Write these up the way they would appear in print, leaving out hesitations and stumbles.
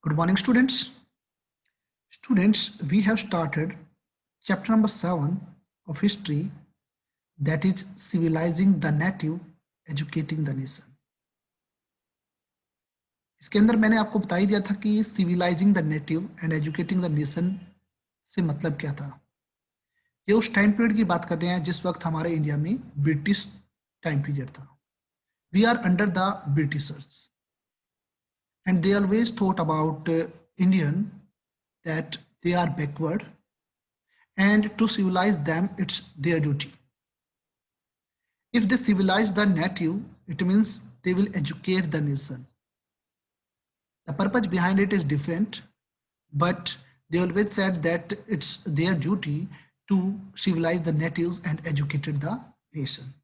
Good morning, students. Students, we have started chapter number 7 of history, that is civilizing the native, educating the nation. इसके अंदर मैंने आपको बता ही दिया था कि civilising the native and educating the nation से मतलब क्या था। ये उस टाइम पीरियड की बात कर रहे हैं जिस वक्त हमारे इंडिया में ब्रिटिश टाइम पीरियड था। We are under the Britishers and they always thought about Indian that they are backward and to civilize them it's their duty. If they civilize the native, it means they will educate the nation. The purpose behind it is different, but they always said that it's their duty to civilize the natives and educate the nation.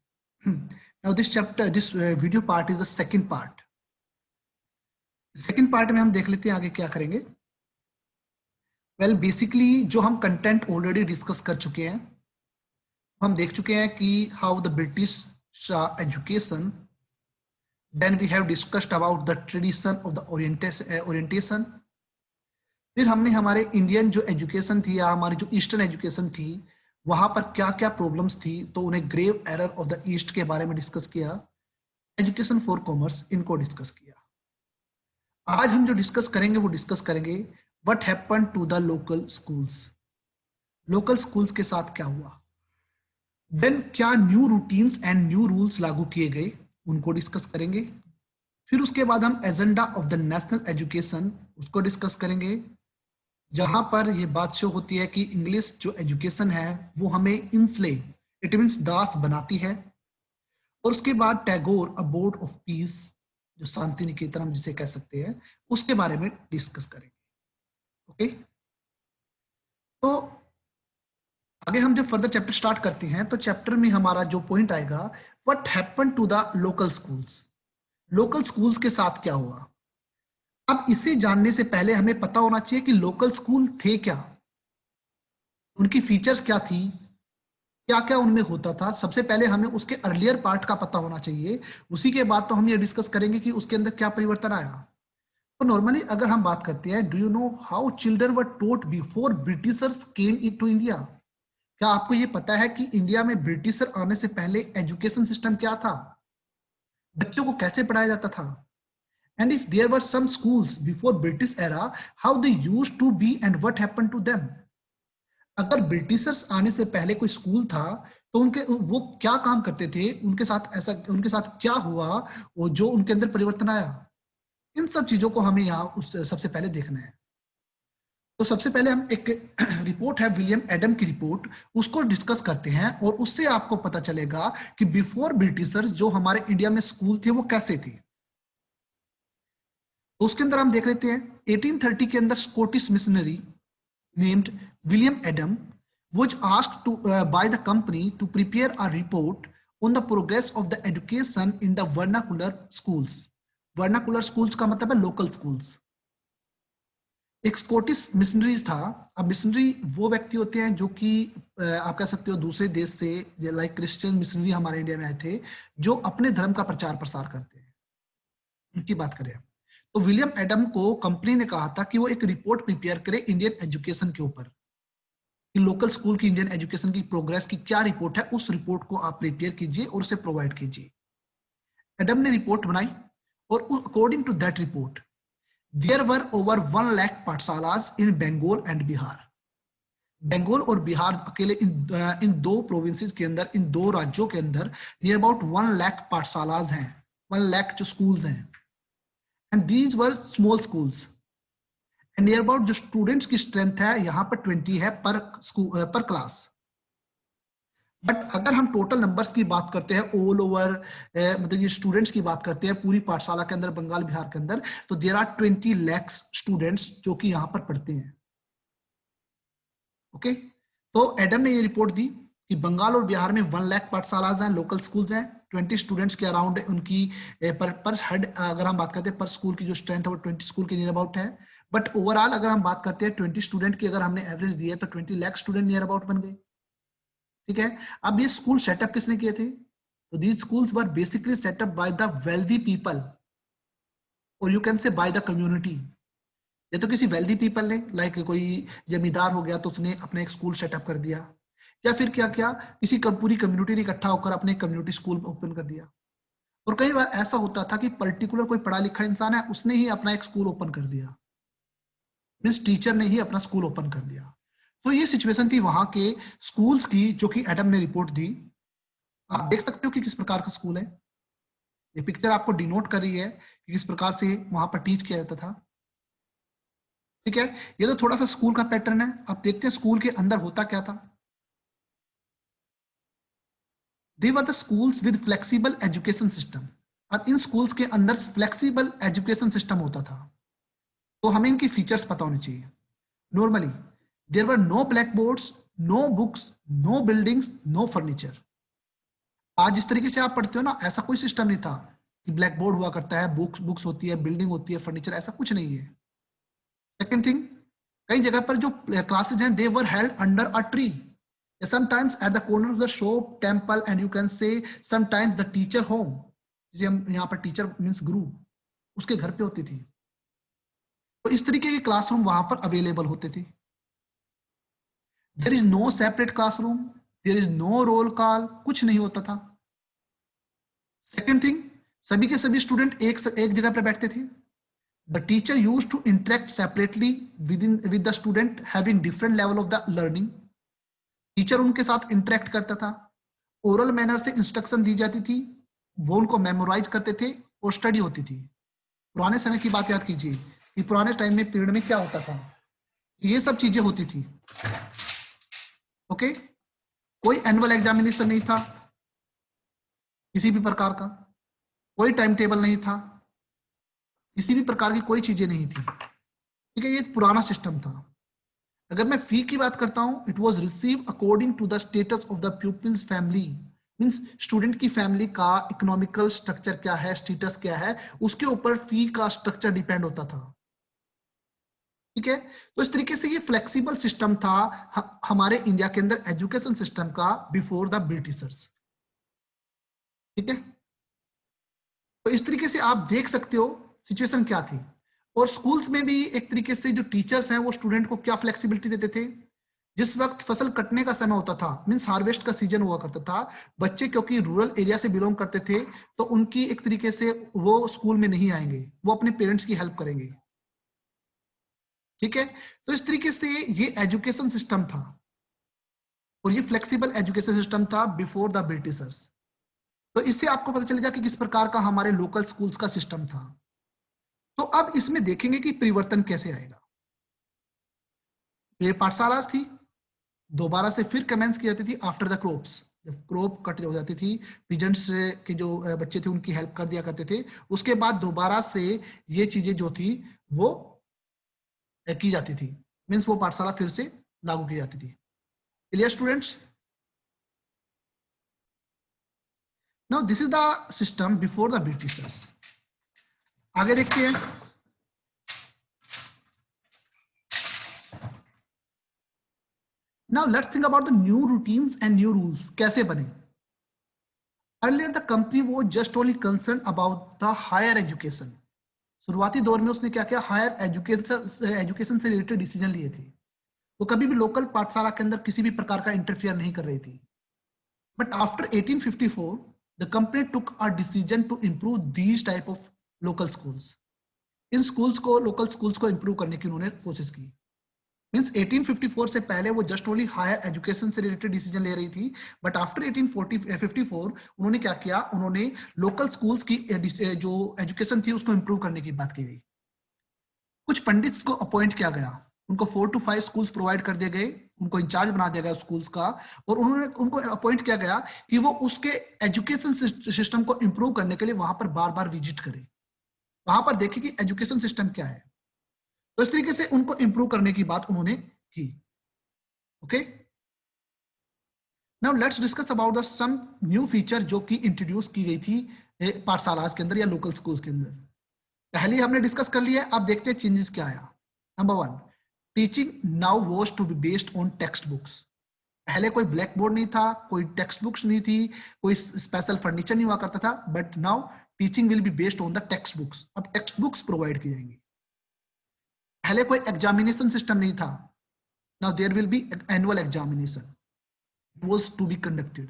Now this chapter, this video part is the second part. Second part में हम देख लेते हैं आगे क्या करेंगे। Well basically जो हम कंटेंट ऑलरेडी डिस्कस कर चुके हैं, हम देख चुके हैं कि how the British education, then we have discussed about the tradition of the orientation. फिर हमने हमारे इंडियन जो एजुकेशन थी या हमारी जो ईस्टर्न एजुकेशन थी वहां पर क्या क्या प्रॉब्लम्स थी, तो उन्हें grave error of the East के बारे में डिस्कस किया। एजुकेशन फॉर कॉमर्स इनको डिस्कस किया। आज हम जो डिस्कस करेंगे वो डिस्कस करेंगे what happened to the local schools. Local schools के साथ क्या हुआ, देन क्या new routines and new rules लागू किए गए, उनको डिस्कस करेंगे। फिर उसके बाद हम agenda of the national education उसको डिस्कस करेंगे, जहां पर ये बात शो होती है कि इंग्लिश जो एजुकेशन है वो हमें इंस्लेव, इट मीन्स दास बनाती है। और उसके बाद टैगोर अ बोर्ड ऑफ पीस, जो शांति निकेतन हम जिसे कह सकते हैं, उसके बारे में डिस्कस करेंगे। ओके, तो आगे हम जब फर्दर चैप्टर स्टार्ट करते हैं तो चैप्टर में हमारा जो पॉइंट आएगा what happened to the local schools. Local schools के साथ क्या हुआ। अब इसे जानने से पहले हमें पता होना चाहिए कि लोकल स्कूल थे क्या, उनकी फीचर्स क्या थी, क्या क्या उनमें होता था। सबसे पहले हमें उसके अर्लियर पार्ट का पता होना चाहिए, उसी के बाद तो हम ये डिस्कस करेंगे कि उसके अंदर क्या परिवर्तन आया। तो नॉर्मली अगर हम बात करते हैं, do you know how children were taught before Britishers came into India. क्या आपको ये पता है कि इंडिया में ब्रिटिशर आने से पहले एजुकेशन सिस्टम क्या था, बच्चों को कैसे पढ़ाया जाता था। And if there were some schools before British era, how they used to be and what happened to them. अगर ब्रिटिशर्स आने से पहले कोई स्कूल था तो उनके वो क्या काम करते थे, उनके साथ ऐसा उनके साथ क्या हुआ, वो जो उनके अंदर परिवर्तन आया, इन सब चीजों को हमें यहाँ सबसे पहले देखना है। तो सबसे पहले हम एक रिपोर्ट है विलियम एडम की रिपोर्ट, उसको डिस्कस करते हैं और उससे आपको पता चलेगा कि बिफोर ब्रिटिशर्स जो हमारे इंडिया में स्कूल थे वो कैसे थे। तो उसके अंदर हम देख लेते हैं 1830 के अंदर Scottish missionary named William Adam was asked to by the company to prepare a report on the progress of the education in the vernacular schools. Vernacular schools का मतलब है local schools. एक स्कॉटिश मिशनरीज था। अब missionary वो व्यक्ति होते हैं जो कि आप कह सकते हो दूसरे देश से, लाइक क्रिश्चियन मिशनरी हमारे इंडिया में आए थे जो अपने धर्म का प्रचार प्रसार करते हैं, उनकी बात करें। तो विलियम एडम को कंपनी ने कहा था कि वो एक रिपोर्ट प्रिपेयर करे इंडियन एजुकेशन के ऊपर, कि लोकल स्कूल की इंडियन एजुकेशन की प्रोग्रेस की क्या रिपोर्ट है, उस रिपोर्ट को आप प्रिपेयर कीजिए और उसे प्रोवाइड कीजिए। एडम ने रिपोर्ट बनाई और according to that report there were over 1 lakh pathshalas in Bengal and Bihar. Bengal और बिहार अकेले इन दो प्रोविंसेस के अंदर, इन दो राज्यों के अंदर नियर अबाउट 1 लाख पाठशालाज हैं, 1 लाख जो स्कूल्स हैं। And these were small schools. And near about जो स्टूडेंट्स की स्ट्रेंथ है यहाँ पर 20 है पर स्कूल पर क्लास। बट अगर हम टोटल नंबर्स की बात करते हैं ऑल ओवर, मतलब ये स्टूडेंट्स की बात करते हैं पूरी पाठशाला के अंदर बंगाल बिहार के अंदर, तो देयर आर 20 लाख स्टूडेंट्स जो कि यहाँ पर पढ़ते हैं। ओके, तो एडम ने ये रिपोर्ट दी कि बंगाल और बिहार में 1 लाख पाठशालाज हैं, लोकल स्कूल्स हैं, 20 स्टूडेंट्स के अराउंड उनकी पर हेड अगर हम बात करते हैं पर स्कूल की जो स्ट्रेंथ है वो 20 स्कूल के नियर अबाउट है। बट ओवरऑल अगर हम बात करते हैं 20 स्टूडेंट की अगर हमने एवरेज दी है तो 20 लाख स्टूडेंट नियर अबाउट बन गए। ठीक है, अब ये स्कूल सेटअप किसने किए थे, तो these schools were basically set up by the wealthy people और you can say by the community. या तो किसी वेल्दी पीपल ने, लाइक कोई जमींदार हो गया तो उसने अपना एक स्कूल सेटअप कर दिया, या फिर क्या किया, किसी पूरी कम्युनिटी ने इकट्ठा होकर अपने कम्युनिटी स्कूल ओपन कर दिया। और कई बार ऐसा होता था कि पर्टिकुलर कोई पढ़ा लिखा इंसान है, उसने ही अपना एक स्कूल ओपन कर दिया, मीन्स टीचर ने ही अपना स्कूल ओपन कर दिया। तो ये सिचुएशन थी वहां के स्कूल्स की, जो कि एडम ने रिपोर्ट दी। आप देख सकते हो कि किस प्रकार का स्कूल है। ये पिक्चर आपको डिनोट कर रही है कि किस प्रकार से वहां पर टीच किया जाता था। ठीक है, ये तो थोड़ा सा स्कूल का पैटर्न है। अब देखते हैं स्कूल के अंदर होता क्या था। They were the schools with flexible education system. अब इन स्कूल्स के अंदर फ्लेक्सिबल एजुकेशन सिस्टम होता था। तो हमें इनकी फीचर्स पता होनी चाहिए। Normally there were no blackboards, no books, no buildings, no furniture. आज जिस तरीके से आप पढ़ते हो ना, ऐसा कोई सिस्टम नहीं था कि ब्लैक बोर्ड हुआ करता है, बुक्स होती है, बिल्डिंग होती है, फर्नीचर, ऐसा कुछ नहीं है। सेकेंड थिंग, कई जगह पर जो क्लासेज हैं they were held under a tree, sometimes at the corner of the shop, temple, and you can say sometimes the teacher home, जिसे हम यहाँ पर टीचर मीन्स गुरु, उसके घर पे होती थी। तो इस तरीके के क्लासरूम वहां पर अवेलेबल होते थे। There is no separate classroom, there is no roll call, कुछ नहीं होता था। सेकेंड थिंग, सभी के सभी स्टूडेंट एक जगह पर बैठते थे। The teacher use to interact separately with the student having different level of the learning. Teacher उनके साथ इंटरेक्ट करता था, ओरल मैनर से इंस्ट्रक्शन दी जाती थी, वो उनको मेमोराइज करते थे और स्टडी होती थी। पुराने समय की बात याद कीजिए कि पुराने टाइम में पीरियड में क्या होता था, ये सब चीजें होती थी। ओके, कोई एनुअल एग्जामिनेशन नहीं था किसी भी प्रकार का, कोई टाइम टेबल नहीं था, किसी भी प्रकार की कोई चीजें नहीं थी। ठीक है, ये पुराना सिस्टम था। अगर मैं फी की बात करता हूं, it was receive according to the status of the pupils family, means student की फैमिली का इकोनॉमिकल स्ट्रक्चर क्या है, स्टेटस क्या है, उसके ऊपर फी का स्ट्रक्चर डिपेंड होता था। ठीक है, तो इस तरीके से ये फ्लेक्सिबल सिस्टम था हमारे इंडिया के अंदर एजुकेशन सिस्टम का बिफोर द ब्रिटिशर्स। ठीक है, तो इस तरीके से आप देख सकते हो सिचुएशन क्या थी। और स्कूल्स में भी एक तरीके से जो टीचर्स हैं वो स्टूडेंट को क्या फ्लेक्सिबिलिटी देते थे। जिस वक्त फसल कटने का समय होता था, मींस हार्वेस्ट का सीजन हुआ करता था, बच्चे क्योंकि रूरल एरिया से बिलोंग करते थे, तो उनकी एक तरीके से वो स्कूल में नहीं आएंगे, वो अपने पेरेंट्स की हेल्प करेंगे। ठीक है, तो इस तरीके से ये एजुकेशन सिस्टम था, और ये फ्लेक्सिबल एजुकेशन सिस्टम था बिफोर द ब्रिटिशर्स। तो इससे आपको पता चलेगा कि किस प्रकार का हमारे लोकल स्कूल्स का सिस्टम था। तो अब इसमें देखेंगे कि परिवर्तन कैसे आएगा। ये पाठशाला थी, दोबारा से फिर कमेंस की जाती थी आफ्टर द क्रॉप्स, जब क्रॉप कट हो जाती थी, पीजेंट्स के जो बच्चे थे उनकी हेल्प कर दिया करते थे, उसके बाद दोबारा से ये चीजें जो थी वो की जाती थी, मीन्स वो पाठशाला फिर से लागू की जाती थी। Clear students? Now this is the system before the Britishers. आगे देखते हैं। Now let's think about the new routines and new rules कैसे बने। अर्लियर द कंपनी वो just only concern about the higher education. शुरुआती दौर में उसने क्या किया, हायर एजुकेशन से रिलेटेड डिसीजन लिए थे। वो कभी भी लोकल पाठशाला के अंदर किसी भी प्रकार का इंटरफियर नहीं कर रही थी। But after 1854 the company took a decision to improve these type of local schools. इन स्कूल्स को, लोकल स्कूल्स को इंप्रूव करने की उन्होंने कोशिश की। मींस 1854 से पहले वो जस्ट ओनली हायर एजुकेशन से रिलेटेड डिसीजन ले रही थी, बट आफ्टर 1854 उन्होंने क्या किया, उन्होंने लोकल स्कूल्स की जो एजुकेशन थी उसको इंप्रूव करने की बात की गई। कुछ पंडित्स को अपॉइंट किया गया, उनको 4 to 5 स्कूल्स प्रोवाइड कर दिए गए, उनको इंचार्ज बना दिया गया स्कूल्स का, और उनको अपॉइंट किया गया कि वो उसके एजुकेशन सिस्टम को इंप्रूव करने के लिए वहां पर बार बार विजिट करें, वहां पर देखें कि एजुकेशन सिस्टम क्या है। तो इस तरीके से उनको इंप्रूव करने की बात उन्होंने की। Okay, now let's discuss about the some new feature जो कि इंट्रोड्यूस की गई थी पाठशाला के अंदर या लोकल स्कूल्स के अंदर। पहले हमने डिस्कस कर लिया, अब देखते हैं चेंजेस क्या आया। Number 1, teaching now was to be based on textbooks. पहले कोई ब्लैक बोर्ड नहीं था, कोई टेक्स्ट बुक्स नहीं थी, कोई स्पेशल फर्नीचर नहीं हुआ करता था, but now teaching will be based on the textbooks. अब टेक्स्ट बुक्स प्रोवाइड की जाएंगी। पहले कोई एग्जामिनेशन सिस्टम नहीं था. Now there will be annual examination was to be conducted.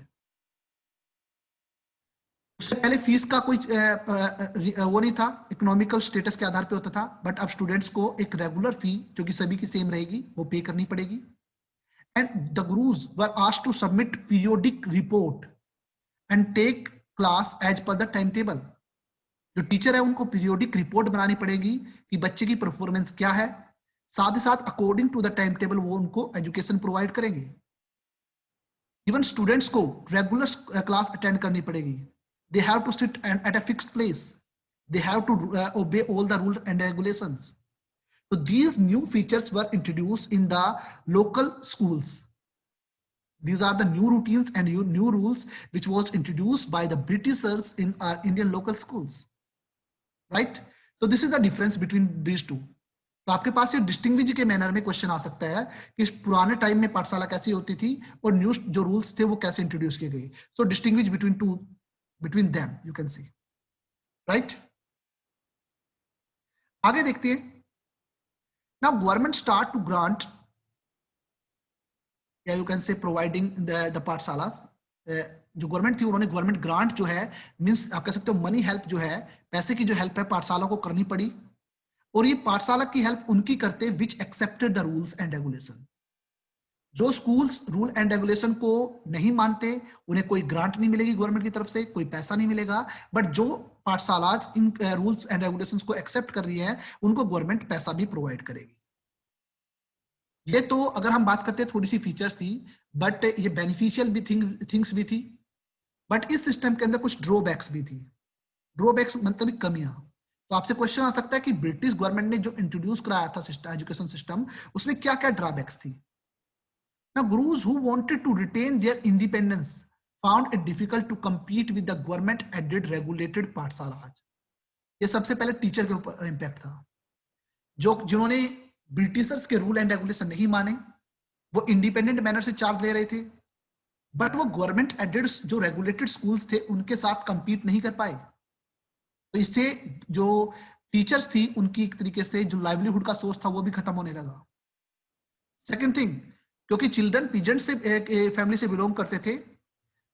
उससे पहले फीस का कोई वो नहीं था, इकोनॉमिकल स्टेटस के आधार पे होता था, बट अब स्टूडेंट्स को एक रेगुलर फी जो कि सभी की सेम रहेगी वो पे करनी पड़ेगी. And the gurus were asked to submit periodic report and take class as per the time table. जो टीचर है उनको पीरियोडिक रिपोर्ट बनानी पड़ेगी कि बच्चे की परफॉर्मेंस क्या है, साथ ही साथ according to the time table वो उनको एजुकेशन प्रोवाइड करेंगे. इवन स्टूडेंट्स को रेगुलर क्लास अटेंड करनी पड़ेगी. They have to sit at a fixed place. They have to obey all the rules and regulations. So these new features were introduced in the local schools. These are the new routines and new rules which was introduced by the Britishers in our Indian local schools. Right? So this is the difference between these two. तो आपके पास ये distinguish के manner में question आ सकता है कि पुराने time में पाठशाला कैसी होती थी और न्यू जो रूल्स थे वो कैसे इंट्रोड्यूस किए गए. सो distinguish between them you can see, right? आगे देखते हैं. now government start to grant, या you can say providing the पाठशालास. जो गवर्नमेंट थी उन्होंने गवर्नमेंट ग्रांट जो है मींस आप कह सकते हो मनी हेल्प जो है, पैसे की जो हेल्प है पाठशाला को करनी पड़ी. और ये पाठशाला की हेल्प उनकी करते which accepted the rules and regulation. जो स्कूल्स रूल एंड रेगुलेशन को नहीं मानते उन्हें कोई ग्रांट नहीं मिलेगी गवर्नमेंट की तरफ से, कोई पैसा नहीं मिलेगा. बट जो पाठशालाज इन रूल्स एंड रेगुलेशंस को एक्सेप्ट कर रही है उनको गवर्नमेंट पैसा भी प्रोवाइड करेगी. ये तो अगर हम बात करते हैं थोड़ी सी फीचर्स थी, बट ये बेनिफिशियल भी थिंग्स भी थी. बट इस सिस्टम के अंदर कुछ ड्रॉबैक्स भी थी. ड्रॉबैक्स मतलब कमियां. तो आपसे क्वेश्चन आ सकता है कि ब्रिटिश गवर्नमेंट ने जो इंट्रोड्यूस कराया था एजुकेशन सिस्टम उसमें क्या क्या ड्रॉबैक्स थी. Now, gurus who wanted to retain their independence found it difficult to compete with the government-aided regulated पाठशाला. ये सबसे पहले टीचर के ऊपर इम्पैक्ट था. जिन्होंने ब्रिटिशर्स के रूल एंड रेगुलेशन नहीं माने, वो इंडिपेंडेंट मैनर से चार्ज ले रहे थे, बट वो गवर्नमेंट एडेड जो रेगुलेटेड स्कूल्स थे उनके साथ कंपीट नहीं कर पाए. तो इससे जो टीचर्स थी उनकी एक तरीके से जो लाइवलीहुड का सोर्स था वो भी खत्म होने लगा. सेकेंड थिंग, क्योंकि चिल्ड्रन पीजेंट से फैमिली से बिलोंग करते थे,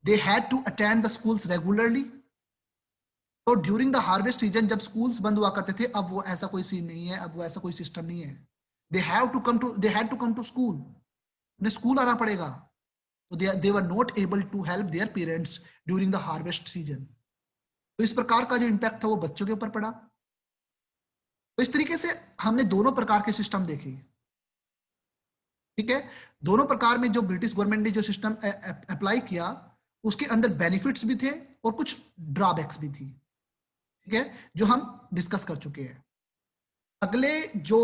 they had to attend the schools regularly. तो ड्यूरिंग द हार्वेस्ट सीजन जब स्कूल्स बंद हुआ करते थे, अब वो ऐसा कोई सीन नहीं है, अब वो ऐसा कोई सिस्टम नहीं है. They had to come to school. उन्हें स्कूल आना पड़ेगा. तो they were not able to help their parents during the harvest season. तो इस प्रकार का जो इम्पैक्ट था वो बच्चों के ऊपर पड़ा. तो इस तरीके से हमने दोनों प्रकार के सिस्टम देखे. ठीक है, दोनों प्रकार में जो ब्रिटिश गवर्नमेंट ने जो सिस्टम अप्लाई किया उसके अंदर बेनिफिट्स भी थे और कुछ ड्रॉबैक्स भी थी. ठीक है, जो हम डिस्कस कर चुके हैं. अगले जो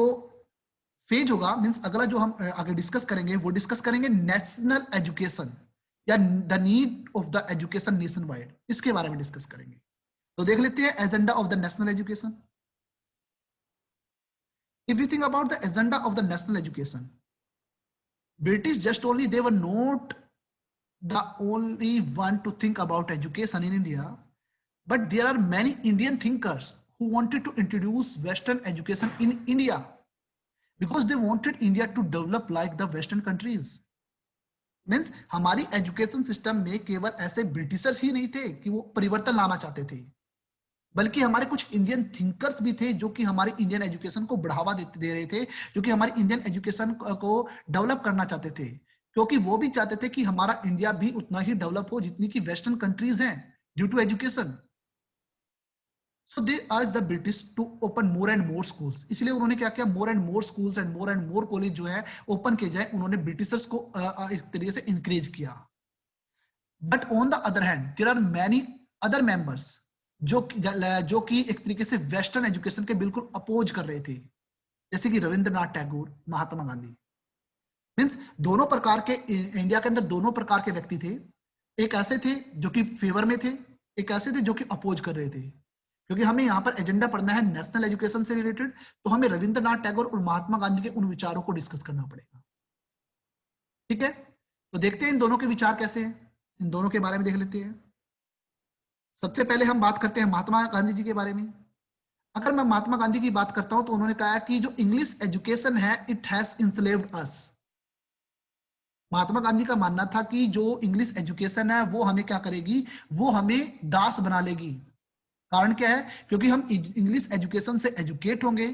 फेज होगा मींस अगला जो हम आगे डिस्कस करेंगे वो डिस्कस करेंगे नेशनल एजुकेशन या the need of the education nation wide. इसके बारे में डिस्कस करेंगे. तो देख लेते हैं agenda of the national education. If you think about the agenda of the national education, British just only they were not the only one to think about education in India, but there are many Indian thinkers who wanted to introduce Western education in India because they wanted India to develop like the Western countries. Means हमारी education system में केवल ऐसे Britishers ही नहीं थे कि वो परिवर्तन लाना चाहते थे, बल्कि हमारे कुछ इंडियन थिंकर्स भी थे जो कि हमारे इंडियन एजुकेशन को बढ़ावा दे रहे थे, जो कि हमारी इंडियन एजुकेशन को डेवलप करना चाहते थे, क्योंकि वो भी चाहते थे कि हमारा इंडिया भी उतना ही डेवलप हो जितनी की वेस्टर्न कंट्रीज हैं due to education. So they urge the British to open more and more schools. इसलिए उन्होंने क्या किया, more and more schools and more college जो है ओपन किए जाए. उन्होंने ब्रिटिशर्स को एक तरीके से इंकरेज किया. But on the other hand there are many other members जो कि एक तरीके से वेस्टर्न एजुकेशन के बिल्कुल अपोज कर रहे थे, जैसे कि रविंद्रनाथ टैगोर, महात्मा गांधी. मींस दोनों प्रकार के इंडिया के अंदर दोनों प्रकार के व्यक्ति थे. एक ऐसे थे जो कि फेवर में थे, एक ऐसे थे जो कि अपोज कर रहे थे. क्योंकि हमें यहाँ पर एजेंडा पढ़ना है नेशनल एजुकेशन से रिलेटेड, तो हमें रविंद्रनाथ टैगोर और महात्मा गांधी के उन विचारों को डिस्कस करना पड़ेगा. ठीक है, तो देखते हैं इन दोनों के विचार कैसे हैं, इन दोनों के बारे में देख लेते हैं. सबसे पहले हम बात करते हैं महात्मा गांधी जी के बारे में. अगर मैं महात्मा गांधी की बात करता हूं तो उन्होंने कहा कि जो इंग्लिश एजुकेशन है इट हैज इंस्लेव्ड अस। महात्मा गांधी का मानना था कि जो इंग्लिश एजुकेशन है वो हमें क्या करेगी, वो हमें दास बना लेगी। कारण क्या है, क्योंकि हम इंग्लिश एजुकेशन से एजुकेट होंगे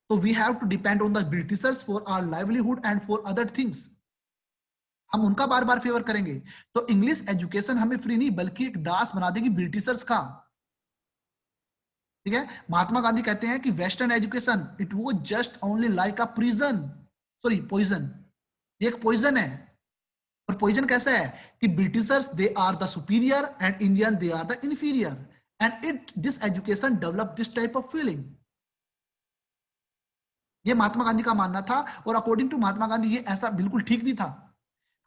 तो we have to depend on the Britishers for our livelihood and for other things. हम उनका बार बार फेवर करेंगे तो इंग्लिश एजुकेशन हमें फ्री नहीं बल्कि एक दास बना देगी ब्रिटिशर्स का। ठीक है, महात्मा गांधी कहते हैं कि वेस्टर्न एजुकेशन इट वो just only like a prison, sorry poison, ये एक पॉइजन है। और पॉइजन कैसा है कि Britishers they are the superior and Indian they are the inferior and it this education develop this type of feeling. ये महात्मा गांधी का मानना था और अकॉर्डिंग टू महात्मा गांधी ये ऐसा बिल्कुल ठीक भी था,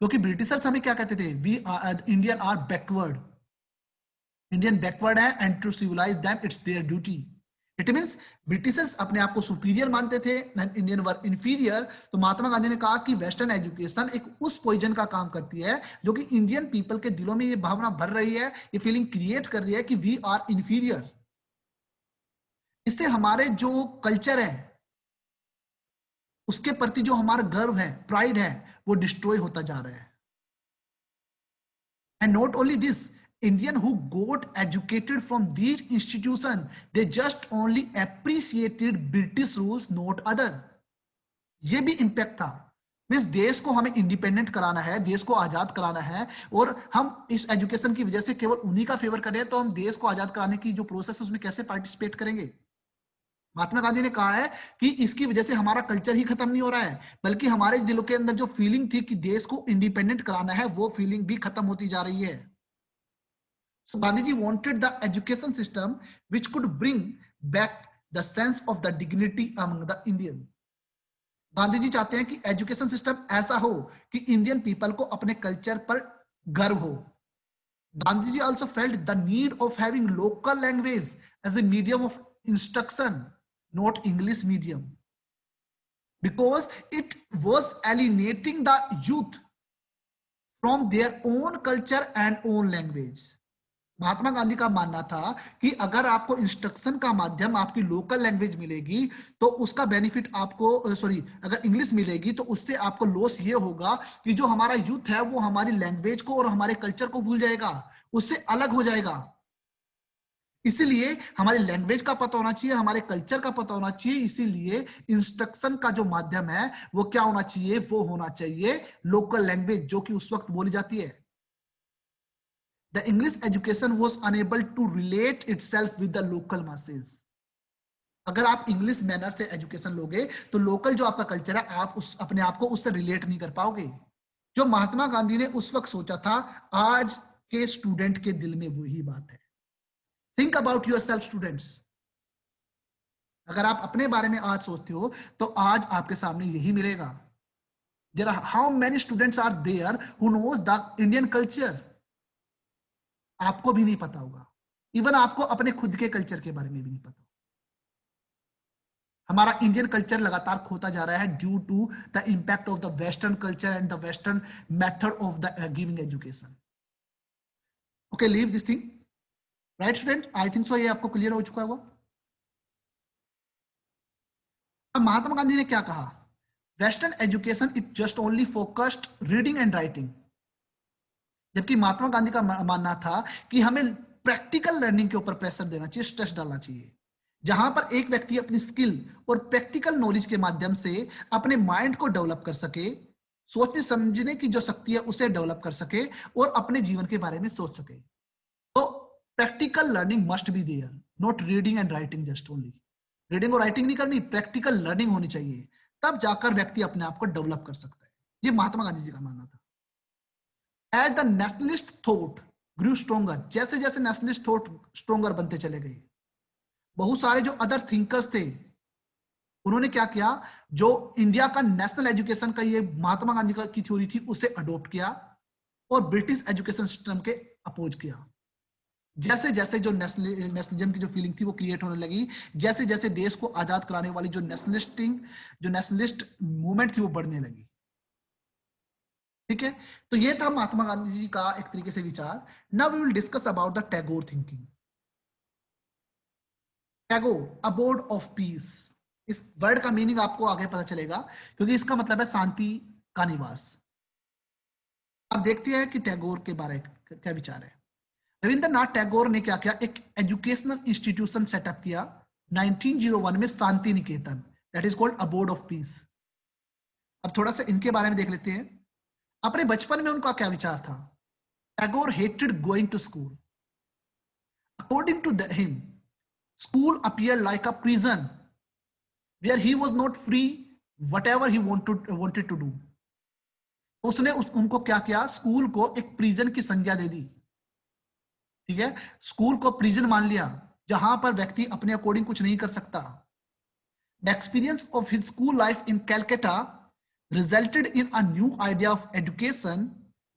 क्योंकि ब्रिटिशर्स हमें क्या कहते थे, we are Indian are backward, Indian backward है and to civilize them it's their duty. It means Britishers अपने आप को सुपीरियर मानते थे एंड इंडियन वर इंफीरियर। तो महात्मा गांधी ने कहा कि वेस्टर्न एजुकेशन एक उस पॉइजन का काम करती है जो कि इंडियन पीपल के दिलों में ये भावना भर रही है, ये फीलिंग क्रिएट कर रही है कि वी आर इंफीरियर। इससे हमारे जो कल्चर है उसके प्रति जो हमारा गर्व है, प्राइड है, वो डिस्ट्रॉय होता जा रहा है। And not only this, Indian who got educated from these institutions, they just only appreciated British rules, not other. ये भी इम्पैक्ट था। मीन्स देश को हमें इंडिपेंडेंट कराना है, देश को आजाद कराना है, और हम इस एजुकेशन की वजह से केवल उन्हीं का फेवर करें तो हम देश को आजाद कराने की जो प्रोसेस है उसमें कैसे पार्टिसिपेट करेंगे। महात्मा गांधी ने कहा है कि इसकी वजह से हमारा कल्चर ही खत्म नहीं हो रहा है बल्कि हमारे दिलों के अंदर जो फीलिंग थी कि देश को इंडिपेंडेंट कराना है वो फीलिंग भी खत्म होती जा रही है। So Gandhiji wanted the education system which could bring back the sense of the dignity among the Indian. Gandhi ji चाहते हैं कि एजुकेशन सिस्टम ऐसा हो कि इंडियन पीपल को अपने कल्चर पर गर्व हो। Gandhi ji also felt the need of having local language as a medium of instruction, not English medium, because it was alienating the youth from their own culture and own language. Mahatma Gandhi का मानना था कि अगर आपको इंस्ट्रक्शन का माध्यम आपकी लोकल लैंग्वेज मिलेगी तो उसका बेनिफिट आपको, सॉरी, अगर इंग्लिश मिलेगी तो उससे आपको लॉस ये होगा कि जो हमारा यूथ है वो हमारी लैंग्वेज को और हमारे कल्चर को भूल जाएगा, उससे अलग हो जाएगा। इसीलिए हमारी लैंग्वेज का पता होना चाहिए, हमारे कल्चर का पता होना चाहिए। इसीलिए इंस्ट्रक्शन का जो माध्यम है वो क्या होना चाहिए, वो होना चाहिए लोकल लैंग्वेज जो कि उस वक्त बोली जाती है। The English education was unable to relate itself with the local masses. अगर आप इंग्लिश मैनर से एजुकेशन लोगे तो लोकल जो आपका कल्चर है आप उस अपने आप को उससे रिलेट नहीं कर पाओगे। जो महात्मा गांधी ने उस वक्त सोचा था आज के स्टूडेंट के दिल में वही बात है। Think about your self students. अगर आप अपने बारे में आज सोचते हो तो आज आपके सामने यही मिलेगा। There are how many students are there who knows the Indian culture. आपको भी नहीं पता होगा, इवन आपको अपने खुद के कल्चर के बारे में भी नहीं पता। हमारा इंडियन कल्चर लगातार खोता जा रहा है due to the impact of the western culture and the western method of the giving education. Okay, leave this thing, right student, I think so ये आपको क्लियर हो चुका होगा। अब महात्मा गांधी ने क्या कहा, western education it just only focused reading and writing. जबकि महात्मा गांधी का मानना था कि हमें प्रैक्टिकल लर्निंग के ऊपर प्रेशर देना चाहिए, स्ट्रेस डालना चाहिए, जहां पर एक व्यक्ति अपनी स्किल और प्रैक्टिकल नॉलेज के माध्यम से अपने माइंड को डेवलप कर सके, सोचने समझने की जो शक्ति है उसे डेवलप कर सके और अपने जीवन के बारे में सोच सके। तो practical learning must be there, not reading and writing just only. Reading और राइटिंग नहीं करनी, प्रैक्टिकल लर्निंग होनी चाहिए, तब जाकर व्यक्ति अपने आप को डेवलप कर सकता है। ये महात्मा गांधी जी का मानना था। As the nationalist thought grew stronger, जैसे जैसे नेशनलिस्ट थॉट स्ट्रोंगर बनते चले गए, बहुत सारे जो अदर थिंकर्स थे उन्होंने क्या किया, जो इंडिया का नेशनल एजुकेशन का ये महात्मा गांधी की थ्योरी थी उसे अडॉप्ट किया और ब्रिटिश एजुकेशन सिस्टम के अपोज किया। जैसे जैसे जो नेशनलिज्म की जो फीलिंग थी वो क्रिएट होने लगी, जैसे जैसे देश को आजाद कराने वाली जो नेशनलिस्ट मूवमेंट थी वो बढ़ने लगी। ठीक है, तो ये था महात्मा गांधी जी का एक तरीके से विचार। Now we will discuss about the Tagore thinking. Tagore abode of peace, इस वर्ड का मीनिंग आपको आगे पता चलेगा, क्योंकि इसका मतलब है शांति का निवास। अब देखते हैं कि टैगोर के बारे में क्या विचार है। रविंद्रनाथ टैगोर ने क्या किया, एक एजुकेशनल इंस्टीट्यूशन सेटअप किया 1901 में, Shanti Niketan, that is called abode of peace. अब थोड़ा सा इनके बारे में देख लेते हैं। अपने बचपन में उनका क्या विचार था। Tagore hated going to school. According to him, school appeared like a prison where he was not free whatever he wanted to do. उसने उनको क्या किया, स्कूल को एक प्रिजन की संज्ञा दे दी। ठीक है, स्कूल को प्रिजन मान लिया जहां पर व्यक्ति अपने अकॉर्डिंग कुछ नहीं कर सकता। The experience of his school life in Calcutta resulted in a new idea of education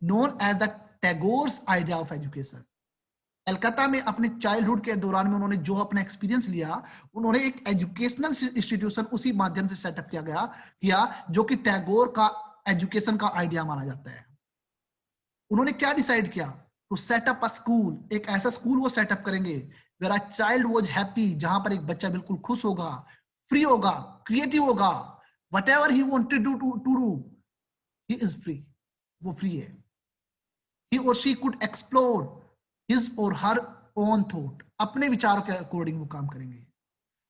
known as the Tagore's idea of education. Calcutta में अपने चाइल्डहुड के दौरान में उन्होंने जो अपना एक्सपीरियंस लिया, उन्होंने एक एजुकेशनल इंस्टीट्यूशन उसी माध्यम से सेटअप किया जो कि टैगोर का एजुकेशन का आइडिया माना जाता है। उन्होंने क्या डिसाइड किया, टू सेटअप अ स्कूल, एक ऐसा स्कूल वो सेटअप करेंगे where a child was happy, जहां पर एक बच्चा बिल्कुल खुश होगा, फ्री होगा, क्रिएटिव होगा, whatever he wanted to do he is free, वो फ्री है। ही और she could explore his or her own thought, अपने विचारों के अकॉर्डिंग वो काम करेंगे।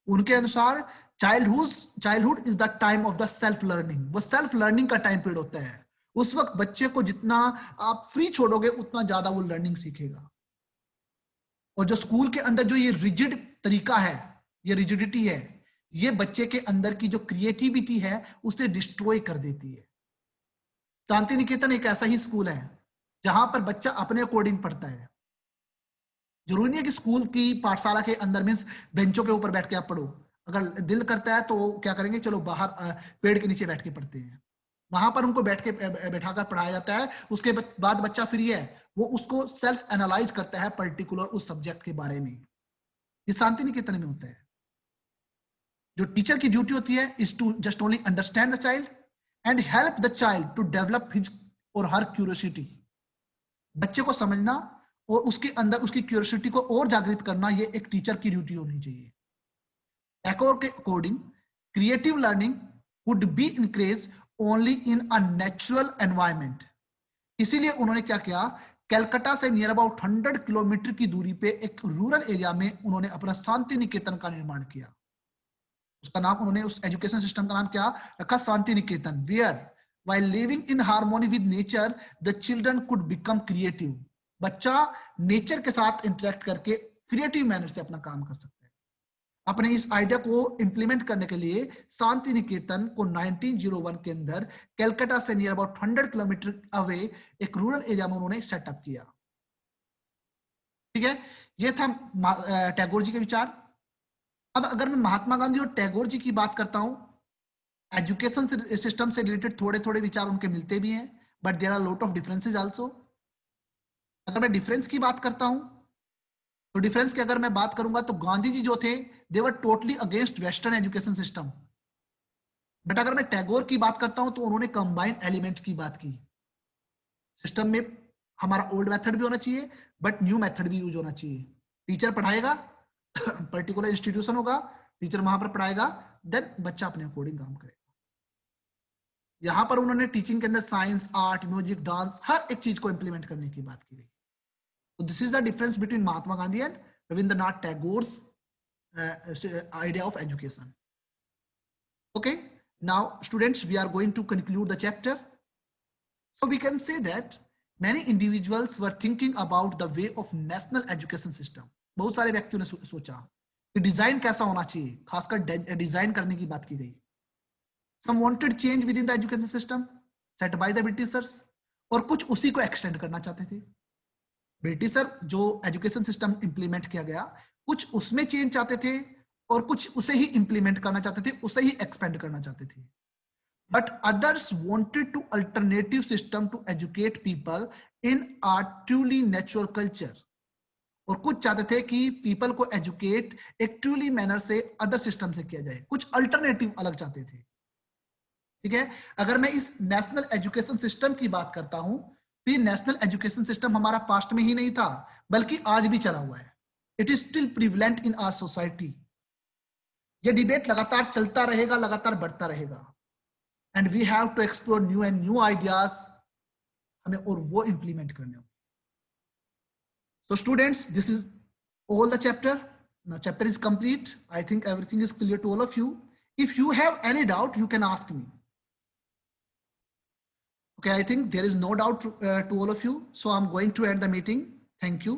उनके अनुसार childhood is the time of the self learning, वो सेल्फ लर्निंग का टाइम पीरियड होता है। उस वक्त बच्चे को जितना आप फ्री छोड़ोगे उतना ज्यादा वो लर्निंग सीखेगा। और जो स्कूल के अंदर जो ये रिजिड तरीका है, ये रिजिडिटी है, ये बच्चे के अंदर की जो क्रिएटिविटी है उसे डिस्ट्रॉय कर देती है। शांति निकेतन एक ऐसा ही स्कूल है जहां पर बच्चा अपने अकॉर्डिंग पढ़ता है। जरूरी नहीं है कि स्कूल की पाठशाला के अंदर मींस बेंचों के ऊपर बैठ के आप पढ़ो। अगर दिल करता है तो क्या करेंगे, चलो बाहर पेड़ के नीचे बैठ के पढ़ते हैं, वहां पर उनको बैठाकर पढ़ाया जाता है। उसके बाद बच्चा फ्री है, वो उसको सेल्फ एनालाइज करता है पर्टिकुलर उस सब्जेक्ट के बारे में। ये शांति निकेतन में होता है। जो टीचर की ड्यूटी होती है is to just only understand the child and help the child to develop his or her curiosity. बच्चे को समझना और उसके अंदर उसकी क्यूरियोसिटी को और जागृत करना, ये एक टीचर की ड्यूटी होनी चाहिए। टैगोर के according creative learning would be encourage only in a natural environment. इसीलिए उन्होंने क्या किया, कलकत्ता से नियर अबाउट 100 किलोमीटर की दूरी पे एक रूरल एरिया में उन्होंने अपना शांति निकेतन का निर्माण किया। उसका नाम उन्होंने, उस एजुकेशन सिस्टम का नाम क्या रखा, Shanti Niketan, where while living in harmony with nature the children could become creative। बच्चा नेचर के साथ इंटरेक्ट करके क्रिएटिव मैनर से अपना काम कर सकता है। अपने इस आइडिया को इंप्लीमेंट करने के लिए शांति निकेतन को 1901 के अंदर कलकत्ता से नियर अबाउट 100 किलोमीटर अवे एक रूरल एरिया में उन्होंने सेटअप किया। ठीक है, ये था टैगोर जी के विचार। अब अगर मैं महात्मा गांधी और टैगोर जी की बात करता हूं, एजुकेशन सिस्टम से रिलेटेड थोड़े थोड़े विचार उनके मिलते भी हैं, but there are lot of differences also. अगर मैं डिफरेंस की बात करता हूं तो डिफरेंस की अगर मैं बात करूंगा तो गांधी जी जो थे they were totally against western education system. But अगर मैं टैगोर की बात करता हूं तो उन्होंने कंबाइंड एलिमेंट की बात की। सिस्टम में हमारा ओल्ड मेथड भी होना चाहिए बट न्यू मेथड भी यूज होना चाहिए। टीचर पढ़ाएगा, पर्टिकुलर इंस्टीट्यूशन होगा, टीचर वहां पर पढ़ाएगा, देन बच्चा अपने अकॉर्डिंग काम करेगा। यहां पर उन्होंने टीचिंग के अंदर साइंस, आर्ट, म्यूजिक, डांस, हर एक चीज को इंप्लीमेंट करने की बात की गई। तो this is the difference between Mahatma Gandhi and Rabindranath Tagore's idea of education. Okay, now students, we are going to conclude the chapter. So we can say that many individuals were thinking about the way of national education system. बहुत सारे व्यक्तियों ने सोचा कि design कैसा होना चाहिए, खासकर डिजाइन करने की बात की गई। Some wanted change within the education system set by the Britishers, और कुछ उसी को एक्सटेंड करना चाहते थे। ब्रिटिशर जो एजुकेशन सिस्टम इंप्लीमेंट किया गया, कुछ उसमें चेंज चाहते थे और कुछ उसे ही इंप्लीमेंट करना चाहते थे, उसे ही एक्सपेंड करना चाहते थे। But others wanted to alternative system to educate people in a truly natural culture, और कुछ चाहते थे कि पीपल को एजुकेट एक ट्रूली मैनर से अदर सिस्टम से किया जाए, कुछ अल्टरनेटिव अलग चाहते थे। ठीक है, अगर मैं इस नेशनल एजुकेशन सिस्टम की बात करता हूं तो ये नेशनल एजुकेशन सिस्टम हमारा पास्ट में ही नहीं था बल्कि आज भी चला हुआ है। It is still prevalent in our society. ये डिबेट लगातार चलता रहेगा, लगातार बढ़ता रहेगा, and we have to explore new and new ideas, हमें और वो इंप्लीमेंट करने होंगे. So students, this is all the chapter. Now chapter is complete. I think everything is clear to all of you. If you have any doubt, you can ask me. Okay, I think there is no doubt to all of you. So I'm going to end the meeting. Thank you.